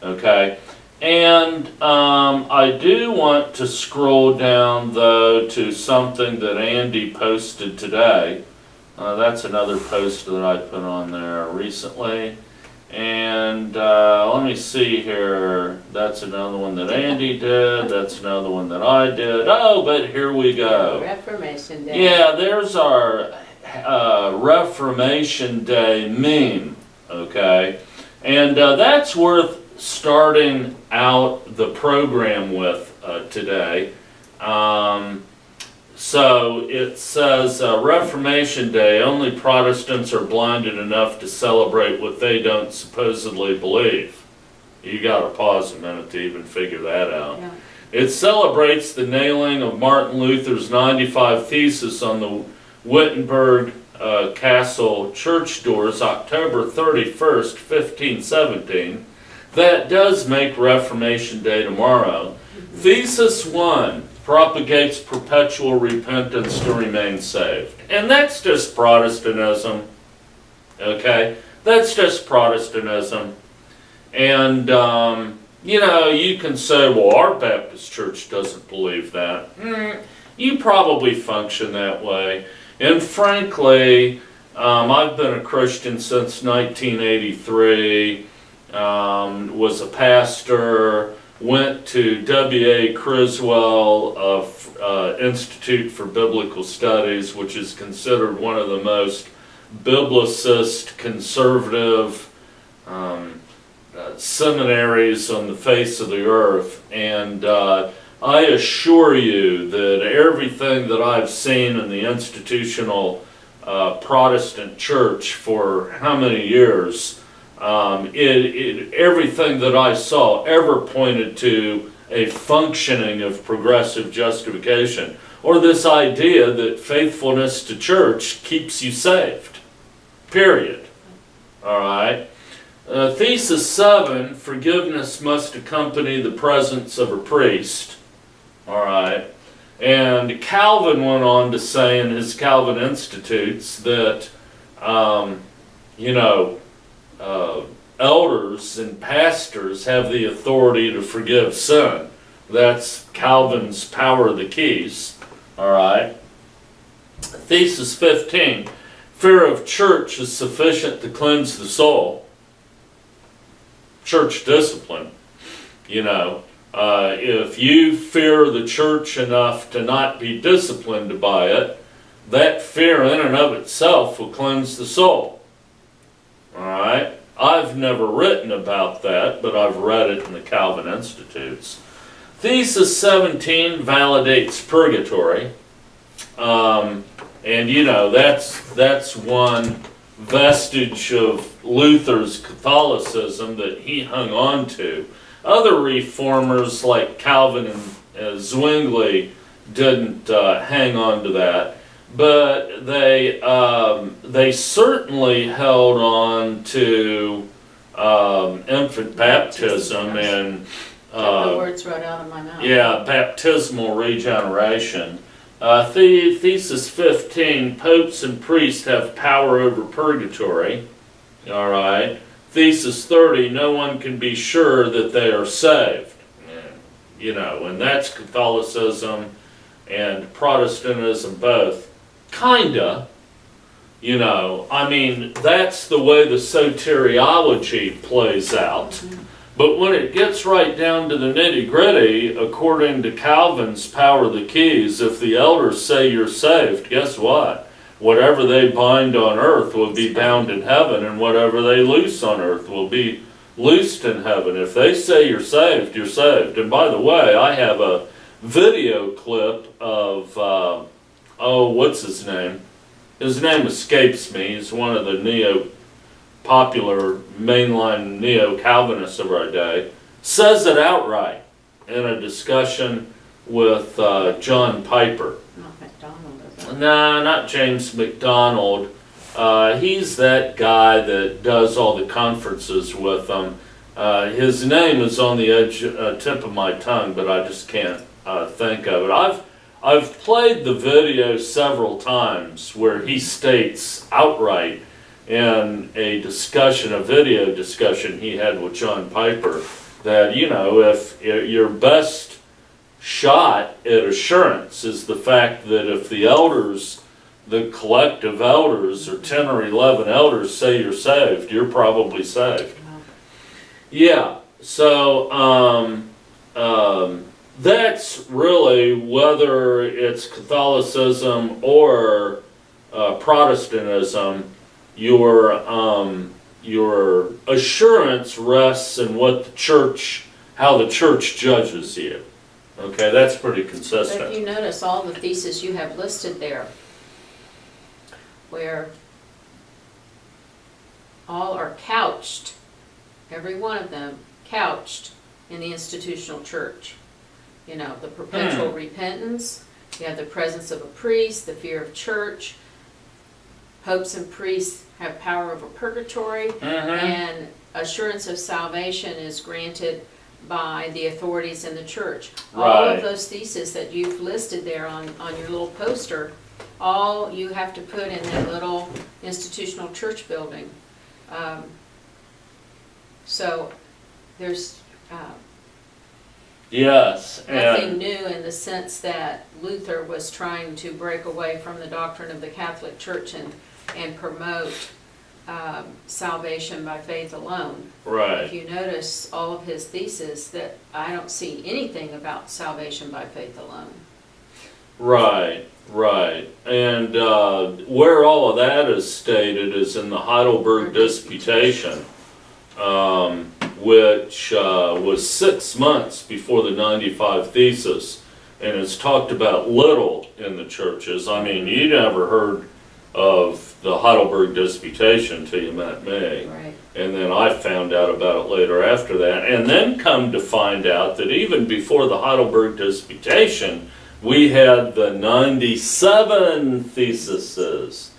Okay? And I do want to scroll down, though, to something that Andy posted today. That's another post that I put on there recently. And let me see here. That's another one that Andy did. That's another one that I did. Oh, but here we go. Reformation Day. Yeah, there's our Reformation Day meme. Okay? And that's worth starting out the program with today. So it says, Reformation Day, only Protestants are blinded enough to celebrate what they don't supposedly believe. You gotta pause a minute to even figure that out. Yeah. It celebrates the nailing of Martin Luther's 95 Thesis on the Wittenberg Castle church doors October 31st, 1517. That does make Reformation Day tomorrow. Thesis 1 propagates perpetual repentance to remain saved. And that's just Protestantism. Okay? That's just Protestantism. And, you can say, well, our Baptist church doesn't believe that. You probably function that way. And frankly, I've been a Christian since 1983, was a pastor, went to W.A. Criswell Institute for Biblical Studies, which is considered one of the most biblicist, conservative seminaries on the face of the earth. And I assure you that everything that I've seen in the institutional Protestant church for how many years, everything that I saw ever pointed to a functioning of progressive justification, or this idea that faithfulness to church keeps you saved. Period. All right. Thesis 7, forgiveness must accompany the presence of a priest. All right. And Calvin went on to say in his Calvin Institutes that, elders and pastors have the authority to forgive sin. That's Calvin's Power of the Keys. All right. Thesis 15, fear of church is sufficient to cleanse the soul. Church discipline. If you fear the church enough to not be disciplined by it, that fear in and of itself will cleanse the soul. All right? I've never written about that, but I've read it in the Calvin Institutes. Thesis 17 validates purgatory. That's one vestige of Luther's Catholicism that he hung on to. Other reformers like Calvin and Zwingli didn't hang on to that, but they certainly held on to infant baptism and the words right out of my mouth. Yeah, baptismal regeneration. Thesis 15, popes and priests have power over purgatory. All right. Thesis 30, no one can be sure that they are saved. And that's Catholicism and Protestantism both. Kinda. That's the way the soteriology plays out. Mm-hmm. But when it gets right down to the nitty-gritty, according to Calvin's Power of the Keys, if the elders say you're saved, guess what? Whatever they bind on earth will be bound in heaven, and whatever they loose on earth will be loosed in heaven. If they say you're saved, you're saved. And by the way, I have a video clip of, what's his name? His name escapes me. He's one of the popular mainline neo-Calvinists of our day. Says it outright in a discussion with John Piper. Not McDonald, is it? Nah, not James McDonald. He's that guy that does all the conferences with them. His name is on the tip of my tongue, but I just can't think of it. I've played the video several times where he states outright in a video discussion he had with John Piper, that, if your best shot at assurance is the fact that if the elders, the collective elders, or 10 or 11 elders say you're saved, you're probably saved. Yeah, so that's really, whether it's Catholicism or Protestantism, your assurance rests in what the church, how the church judges you. Okay, that's pretty But if consistent. you notice all the theses you have listed there, where all are couched, every one of them couched in the institutional church. The perpetual repentance, you have the presence of a priest, the fear of church, popes and priests have power over purgatory, and assurance of salvation is granted by the authorities in the church. All Right. of those theses that you've listed there on your little poster, all you have to put in that little institutional church building. So there's Yes, nothing and new in the sense that Luther was trying to break away from the doctrine of the Catholic Church and promote salvation by faith alone. If right, you notice all of his theses, that I don't see anything about salvation by faith alone. right. And where all of that is stated is in the Heidelberg Disputation, which was 6 months before the 95 Thesis, and it's talked about little in the churches. I mean, you never heard of the Heidelberg Disputation till you met me. Right. And then I found out about it later after that. And then come to find out that even before the Heidelberg Disputation, we had the 97 Theses,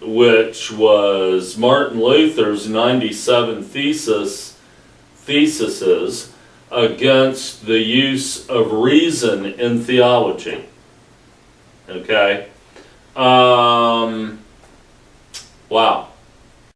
which was Martin Luther's 97 theses against the use of reason in theology. Okay? Wow.